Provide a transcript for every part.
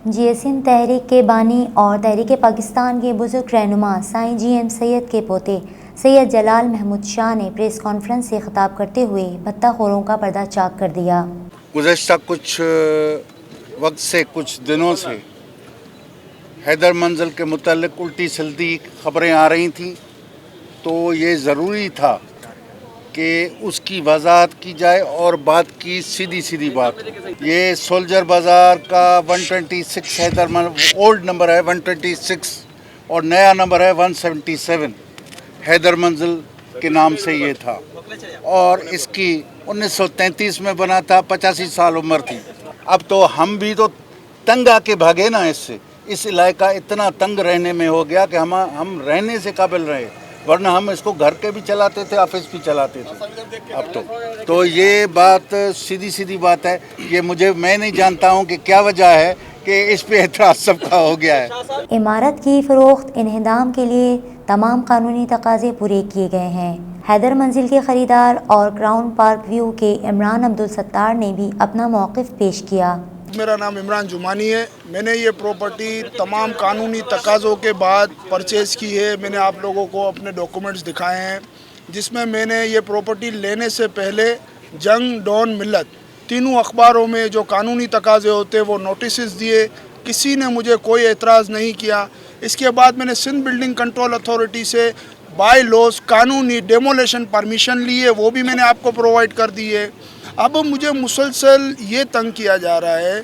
GSM تحریک کے بانی اور تحریک پاکستان کے بزرگ رہنما سائیں GM سید کے پوتے سید جلال محمود شاہ نے پریس کانفرنس سے خطاب کرتے ہوئے بھتہ خوروں کا پردہ چاک کر دیا۔ گزشتہ کچھ وقت سے کچھ دنوں سے حیدر منزل کے متعلق الٹی سلٹی خبریں آ رہی تھیں، تو یہ ضروری تھا کہ اس کی وضاحت کی جائے اور بات کی سیدھی بات۔ یہ سولجر بازار کا 126 حیدر منزل اولڈ نمبر ہے 126 اور نیا نمبر ہے 177 حیدر منزل کے نام سے یہ تھا، اور اس کی 1933 میں بنا تھا، 85 سال عمر تھی۔ اب تو ہم بھی تو تنگ آ کے بھاگے نا اس سے، اس علاقہ اتنا تنگ رہنے میں ہو گیا کہ ہم رہنے سے قابل رہے، ورنہ ہم اس کو گھر کے بھی چلاتے تھے، آفس بھی چلاتے تھے۔ اب تو یہ بات سیدھی بات ہے، یہ میں نہیں جانتا ہوں کہ کیا وجہ ہے کہ اس پہ اعتراض سب کا ہو گیا ہے۔ عمارت کی فروخت انہدام کے لیے تمام قانونی تقاضے پورے کیے گئے ہیں۔ حیدر منزل کے خریدار اور کراؤن پارک ویو کے عمران عبدالستار نے بھی اپنا موقف پیش کیا۔ میرا نام عمران جمانی ہے۔ میں نے یہ پراپرٹی تمام قانونی تقاضوں کے بعد پرچیز کی ہے۔ میں نے آپ لوگوں کو اپنے ڈاکومنٹس دکھائے ہیں، جس میں نے یہ پراپرٹی لینے سے پہلے جنگ، ڈون، ملت تینوں اخباروں میں جو قانونی تقاضے ہوتے وہ نوٹسز دیے، کسی نے مجھے کوئی اعتراض نہیں کیا۔ اس کے بعد میں نے سندھ بلڈنگ کنٹرول اتھارٹی سے بائی لوز قانونی ڈیمولیشن پرمیشن لیے، وہ بھی میں نے آپ کو پرووائڈ کر دی ہے۔ اب مجھے مسلسل یہ تنگ کیا جا رہا ہے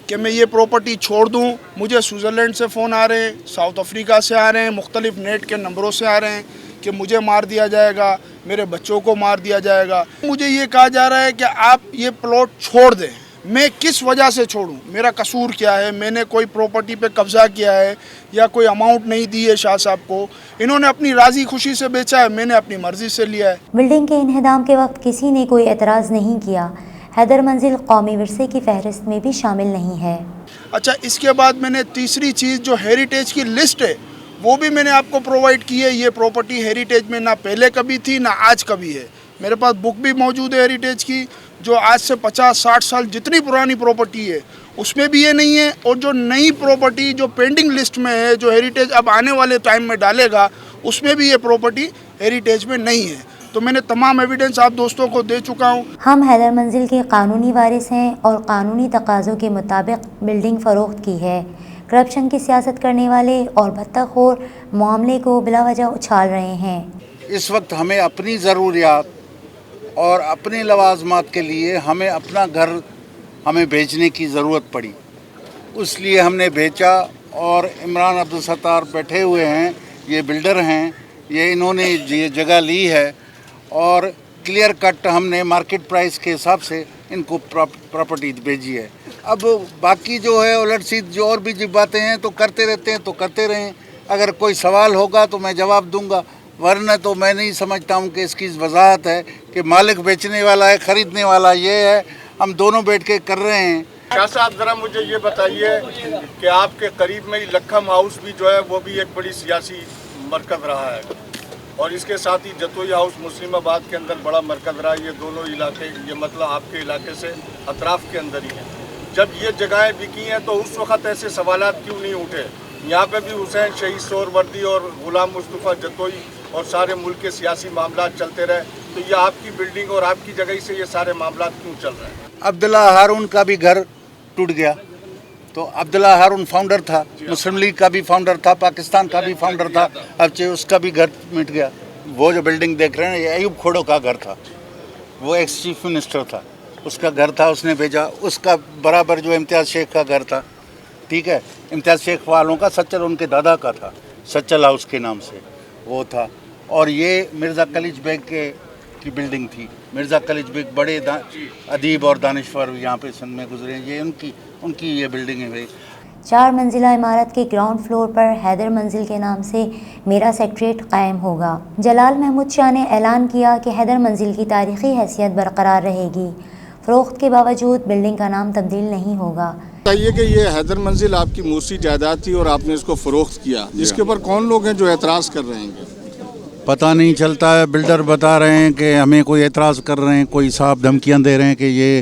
کہ میں یہ پراپرٹی چھوڑ دوں۔ مجھے سوئٹزرلینڈ سے فون آ رہے ہیں، ساؤتھ افریقہ سے آ رہے ہیں، مختلف نیٹ کے نمبروں سے آ رہے ہیں کہ مجھے مار دیا جائے گا، میرے بچوں کو مار دیا جائے گا۔ مجھے یہ کہا جا رہا ہے کہ آپ یہ پلاٹ چھوڑ دیں۔ میں کس وجہ سے چھوڑوں؟ میرا قصور کیا ہے؟ میں نے کوئی پراپرٹی پہ قبضہ کیا ہے یا کوئی اماؤنٹ نہیں دی ہے شاہ صاحب کو؟ انہوں نے اپنی راضی خوشی سے بیچا ہے، میں نے اپنی مرضی سے لیا ہے۔ بلڈنگ کے انہدام کے وقت کسی نے کوئی اعتراض نہیں کیا۔ حیدر منزل قومی ورثے کی فہرست میں بھی شامل نہیں ہے۔ اچھا، اس کے بعد میں نے تیسری چیز جو ہیریٹیج کی لسٹ ہے وہ بھی میں نے آپ کو پرووائڈ کی ہے۔ یہ پراپرٹی ہیریٹیج میں نہ پہلے کبھی تھی نہ آج کبھی ہے۔ میرے پاس بک بھی موجود ہے ہیریٹیج کی، جو آج سے 50-60 سال جتنی پرانی پراپرٹی ہے اس میں بھی یہ نہیں ہے، اور جو نئی پراپرٹی جو پینڈنگ لسٹ میں ہے، جو ہیریٹیج اب آنے والے ٹائم میں ڈالے گا، اس میں بھی یہ پراپرٹی ہیریٹیج میں نہیں ہے۔ تو میں نے تمام ایویڈنس آپ دوستوں کو دے چکا ہوں۔ ہم حیدر منزل کے قانونی وارث ہیں اور قانونی تقاضوں کے مطابق بلڈنگ فروخت کی ہے۔ کرپشن کی سیاست کرنے والے اور بھتہ خور معاملے کو بلا وجہ اچھال رہے ہیں۔ اس وقت ہمیں اپنی ضروریات اور اپنے لوازمات کے لیے ہمیں اپنا گھر بیچنے کی ضرورت پڑی، اس لیے ہم نے بیچا، اور عمران عبدالستار بیٹھے ہوئے ہیں، یہ بلڈر ہیں، انہوں نے یہ جگہ لی ہے، اور کلیئر کٹ ہم نے مارکیٹ پرائس کے حساب سے ان کو پراپرٹی بھیجی ہے۔ اب باقی جو ہے الٹ سیدھ جو اور بھی باتیں ہیں تو کرتے رہتے ہیں، تو کرتے رہیں۔ اگر کوئی سوال ہوگا تو میں جواب دوں گا، ورنہ تو میں نہیں سمجھتا ہوں کہ اس کی وضاحت ہے کہ مالک بیچنے والا ہے، خریدنے والا یہ ہے، ہم دونوں بیٹھ کے کر رہے ہیں۔ شاہ صاحب ذرا مجھے یہ بتائیے کہ آپ کے قریب میں لکھم ہاؤس بھی جو ہے وہ بھی ایک بڑی سیاسی مرکز رہا ہے، اور اس کے ساتھ ہی جتوئی ہاؤس مسلم آباد کے اندر بڑا مرکز رہا ہے۔ یہ دونوں علاقے، یہ مطلب آپ کے علاقے سے اطراف کے اندر ہی ہیں۔ جب یہ جگہیں بکی ہیں تو اس وقت ایسے سوالات کیوں نہیں اٹھے؟ یہاں پہ بھی حسین شہید سہروردی اور غلام مصطفیٰ جتوئی اور سارے ملک کے سیاسی معاملات چلتے رہے، تو یہ آپ کی بلڈنگ اور آپ کی جگہ سے یہ سارے معاملات کیوں چل رہے ہیں؟ عبداللہ ہارون کا بھی گھر ٹوٹ گیا، تو عبداللہ ہارون فاؤنڈر تھا، مسلم لیگ کا بھی فاؤنڈر تھا، پاکستان کا بھی فاؤنڈر تھا، اب اس کا بھی گھر مٹ گیا۔ وہ جو بلڈنگ دیکھ رہے ہیں یہ ایوب کھوڑو کا گھر تھا، وہ ایکس چیف منسٹر تھا، اس کا گھر تھا، اس نے بھیجا۔ اس کا برابر جو امتیاز شیخ کا گھر تھا، ٹھیک ہے، امتیاز شیخ والوں کا سچل ان کے دادا کا تھا، سچل ہاؤس کے نام سے وہ تھا۔ اور یہ مرزا کلیج بیگ کی بلڈنگ تھی۔ مرزا کلیج بیگ بڑے ادیب اور دانشور یہاں پہ سندھ میں گزرے ہیں، یہ ان کی یہ بلڈنگ ہے۔ 4 منزلہ عمارت کے گراؤنڈ فلور پر حیدر منزل کے نام سے میرا سیکریٹریٹ قائم ہوگا۔ جلال محمود شاہ نے اعلان کیا کہ حیدر منزل کی تاریخی حیثیت برقرار رہے گی، فروخت کے باوجود بلڈنگ کا نام تبدیل نہیں ہوگا۔ بتائیے کہ یہ حیدر منزل آپ کی موسی جائیداد تھی اور آپ نے اس کو فروخت کیا، جس کے اوپر کون لوگ ہیں جو اعتراض کر رہے ہیں؟ پتہ نہیں چلتا ہے، بلڈر بتا رہے ہیں کہ ہمیں کوئی اعتراض کر رہے ہیں، کوئی صاحب دھمکیاں دے رہے ہیں کہ یہ